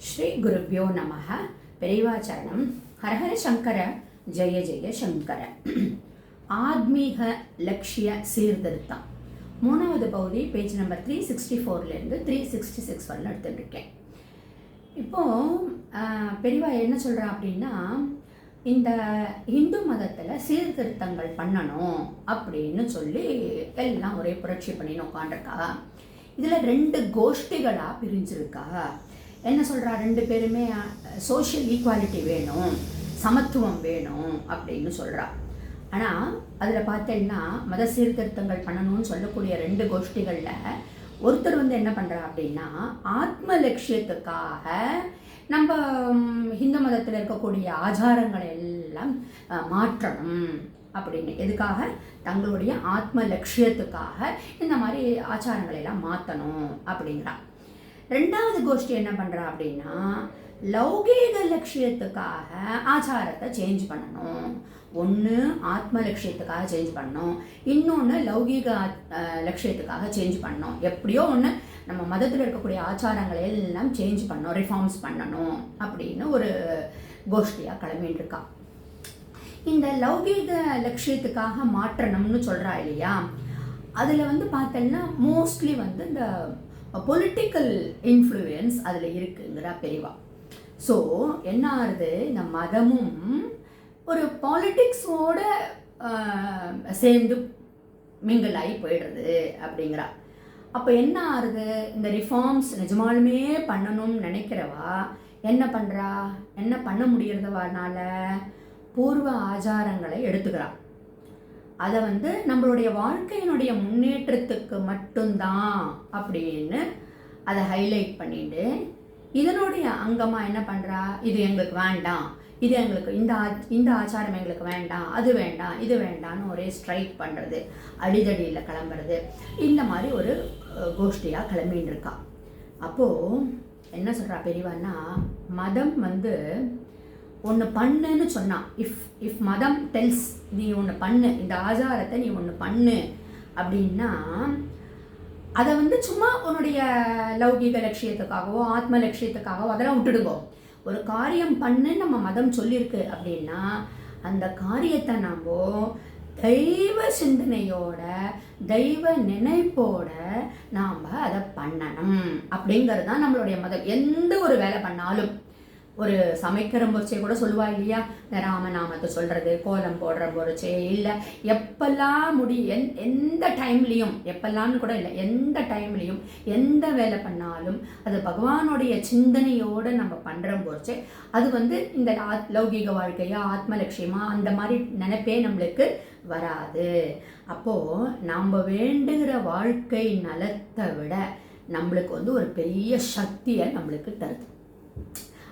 ஸ்ரீ குருப்யோ நமஹ. பெரியவாச்சரணம். ஹரஹர சங்கர, ஜெய ஜெய சங்கர. ஆத்மீக லட்சிய சீர்திருத்தம், 3வது பகுதி, பேஜ் நம்பர் 364 366 வரல எடுத்துருக்கேன். இப்போது பெரியவா என்ன சொல்கிறா அப்படின்னா, இந்த இந்து மதத்தில் சீர்திருத்தங்கள் பண்ணணும் அப்படின்னு சொல்லி எல்லாம் ஒரே புரட்சி பண்ணின்னு உட்காண்டிருக்கா. இதில் 2 கோஷ்டிகளாக பிரிஞ்சிருக்கா. என்ன சொல்கிறா, 2 பேருமே சோஷியல் ஈக்குவாலிட்டி வேணும், சமத்துவம் வேணும் அப்படின்னு சொல்கிறா. ஆனால் அதில் பார்த்தேன்னா மத சீர்திருத்தங்கள் பண்ணணும்னு சொல்லக்கூடிய 2 கோஷ்டிகளில் ஒருத்தர் என்ன பண்ணுறா அப்படின்னா, ஆத்ம லட்சியத்துக்காக நம்ம ஹிந்து மதத்தில் இருக்கக்கூடிய ஆச்சாரங்களை எல்லாம் மாற்றணும் அப்படின்னு, எதுக்காக, தங்களுடைய ஆத்ம லட்சியத்துக்காக இந்த மாதிரி ஆச்சாரங்களை எல்லாம் மாற்றணும் அப்படிங்கிறா. 2வது கோஷ்டி என்ன பண்ணுறா அப்படின்னா, லௌகீக லட்சியத்துக்காக ஆச்சாரத்தை சேஞ்ச் பண்ணணும். ஒன்று ஆத்ம லட்சியத்துக்காக சேஞ்ச் பண்ணணும், இன்னொன்று லௌகீக லட்சியத்துக்காக சேஞ்ச் பண்ணணும். எப்படியோ ஒன்று நம்ம மதத்தில் இருக்கக்கூடிய ஆச்சாரங்களை எல்லாம் சேஞ்ச் பண்ணணும், ரிஃபார்ம்ஸ் பண்ணணும் அப்படின்னு ஒரு கோஷ்டியாக கிளம்பின்னு இருக்கா. இந்த லௌகீக லட்சியத்துக்காக மாற்றணும்னு சொல்கிறா இல்லையா, அதில் பார்த்தோன்னா மோஸ்ட்லி இந்த பொலிட்டிக்கல் இன்ஃப்ளூயன்ஸ் அதில் இருக்குங்கிற பெரியவா. ஸோ என்ன ஆகுது, இந்த மதமும் ஒரு பாலிட்டிக்ஸோட சேர்ந்து மிங்கிள் ஆகி போயிடுறது அப்படிங்கிறா. அப்போ என்ன ஆகுது, இந்த ரிஃபார்ம்ஸ் நிஜமாலுமே பண்ணணும்னு நினைக்கிறவா என்ன பண்ணுறா, என்ன பண்ண முடியறதுவானால பூர்வ ஆச்சாரங்களை எடுத்துக்கிறா. அதை நம்மளுடைய வாழ்க்கையினுடைய முன்னேற்றத்துக்கு மட்டும்தான் அப்படின்னு அதை ஹைலைட் பண்ணிட்டு, இதனுடைய அங்கமாக என்ன பண்ணுறா, இது எங்களுக்கு வேண்டாம், இது எங்களுக்கு இந்த ஆச்சாரம் எங்களுக்கு வேண்டாம், அது வேண்டாம், இது வேண்டாம்னு ஒரே ஸ்ட்ரைக் பண்ணுறது, அடிதடியில் கிளம்புறது, இந்த மாதிரி ஒரு கோஷ்டியாக கிளம்பின்னு இருக்கா. அப்போது என்ன சொல்கிறா பெரியவான்னா, மதம் ஒன்று பண்ணுன்னு சொன்னா, இஃப் மதம் டெல்ஸ் நீ ஒன்று பண்ணு, இந்த ஆச்சாரத்தை நீ ஒன்று பண்ணு அப்படின்னா, அதை சும்மா உன்னுடைய லௌகீக லட்சியத்துக்காகவோ ஆத்ம லட்சியத்துக்காகவோ அதெல்லாம் விட்டுடுங்கோ. ஒரு காரியம் பண்ணு நம்ம மதம் சொல்லியிருக்கு அப்படின்னா, அந்த காரியத்தை நாம் தெய்வ சிந்தனையோட தெய்வ நினைப்போட நாம் அதை பண்ணணும் அப்படிங்கிறது தான் நம்மளுடைய மதம். எந்த ஒரு வேலை பண்ணாலும், ஒரு சமைக்கிற பொறிச்சே கூட சொல்லுவா இல்லையா, ராமநாமத்தை சொல்கிறது, கோலம் போடுற பொறிச்சே, இல்லை எப்பெல்லாம் எந்த டைம்லேயும், எப்பெல்லாம்னு கூட இல்லை, எந்த டைம்லேயும் எந்த வேலை பண்ணாலும் அது பகவானுடைய சிந்தனையோடு நம்ம பண்ணுற பொறிச்சே அது இந்த லௌகீக வாழ்க்கையா ஆத்ம லட்சியமா அந்த மாதிரி நினைப்பே நம்மளுக்கு வராது. அப்போது நாம் வேண்டுகிற வாழ்க்கை நலத்தை விட நம்மளுக்கு ஒரு பெரிய சக்தியை நம்மளுக்கு தருது.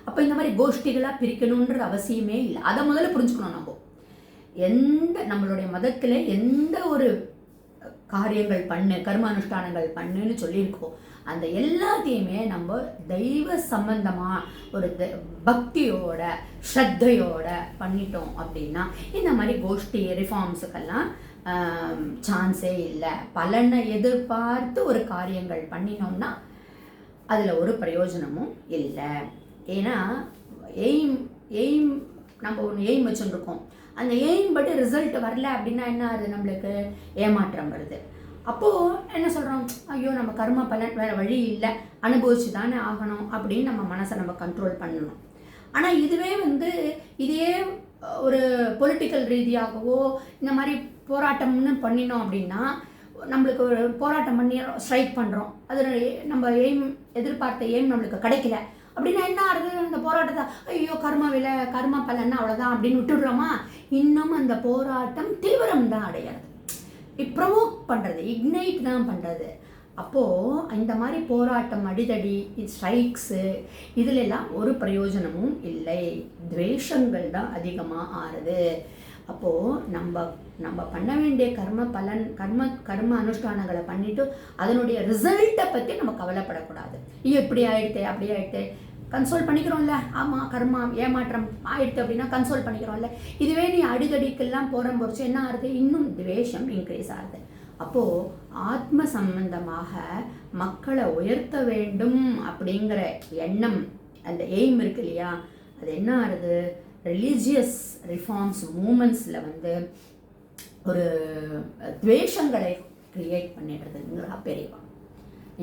அப்போ இந்த மாதிரி கோஷ்டிகளாக பிரிக்கணுன்ற அவசியமே இல்லை. அதை முதல்ல புரிஞ்சுக்கணும். நம்ம நம்மளுடைய மதத்தில் எந்த ஒரு காரியங்கள் பண்ணு, கர்மானுஷ்டானங்கள் பண்ணுன்னு சொல்லியிருக்கோம், அந்த எல்லாத்தையுமே நம்ம தெய்வ சம்பந்தமாக ஒரு பக்தியோட ஸ்ரத்தையோட பண்ணிட்டோம் அப்படின்னா இந்த மாதிரி கோஷ்டி ரிஃபார்ம்ஸுக்கெல்லாம் சான்ஸே இல்லை. பலனை எதிர்பார்த்து ஒரு காரியங்கள் பண்ணினோம்னா அதில் ஒரு பிரயோஜனமும் இல்லை. ஏன்னா எய்ம் நம்ம ஒன்று எய்ம் வச்சுருக்கோம், அந்த எய்ம் படி ரிசல்ட் வரல அப்படின்னா என்ன ஆகுது, நம்மளுக்கு ஏமாற்றம் வருது. அப்போது என்ன சொல்கிறோம், ஐயோ நம்ம கர்ம பலன் வேறு வழி இல்லை, அனுபவிச்சு தானே ஆகணும் அப்படின்னு நம்ம மனசை நம்ம கண்ட்ரோல் பண்ணணும். ஆனால் இதுவே இதே ஒரு பொலிட்டிக்கல் ரீதியாகவோ இந்த மாதிரி போராட்டம்னு பண்ணினோம் அப்படின்னா, நம்மளுக்கு ஒரு போராட்டம் பண்ணி ஸ்ட்ரைக் பண்ணுறோம், அது நம்ம எதிர்பார்த்த எய்ம் நம்மளுக்கு கிடைக்கல அப்படின்னா என்ன ஆகுது, அந்த போராட்டத்தை ஐயோ கர்மா பலன்னா அவ்வளோதான் அப்படின்னு விட்டுடுறோமா, இன்னும் அந்த போராட்டம் தீவிரம் தான் அடையாது, ப்ரொவோக் பண்ணுறது, இக்னைட் தான் பண்ணுறது. அப்போது இந்த மாதிரி போராட்டம், அடிதடி, ஸ்ட்ரைக்ஸு இதிலெல்லாம் ஒரு பிரயோஜனமும் இல்லை, துவேஷங்கள் தான் அதிகமாக ஆறுது. அப்போது நம்ம பண்ண வேண்டிய கர்ம அனுஷ்டானங்களை பண்ணிவிட்டு அதனுடைய ரிசல்ட்டை பற்றி நம்ம கவலைப்படக்கூடாது. இப்படி ஆயிடுத்து அப்படி ஆயிடுத்து கன்சோல் பண்ணிக்கிறோம்ல, ஆமாம் கர்மா ஏமாற்றம் ஆயிடுத்து அப்படின்னா கன்சோல் பண்ணிக்கிறோம்ல. இதுவே நீ அடிதடிக்கெல்லாம் போகிற பொறிச்சு என்ன ஆகுது, இன்னும் துவேஷம் இன்க்ரீஸ் ஆகுது. அப்போது ஆத்ம சம்பந்தமாக மக்களை உயர்த்த வேண்டும் அப்படிங்கிற எண்ணம் அந்த எய்ம் இருக்கு இல்லையா, அது என்ன ஆகுது, ரிலீஜியஸ் ரிஃபார்ம்ஸ் மூமெண்ட்ஸில் வந்து ஒரு துவேஷங்களை கிரியேட் பண்ணிடுறதுங்கிறா பெரியவா.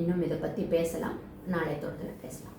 இன்னும் இதை பற்றி பேசலாம், நாளை தொடர்ந்து பேசலாம்.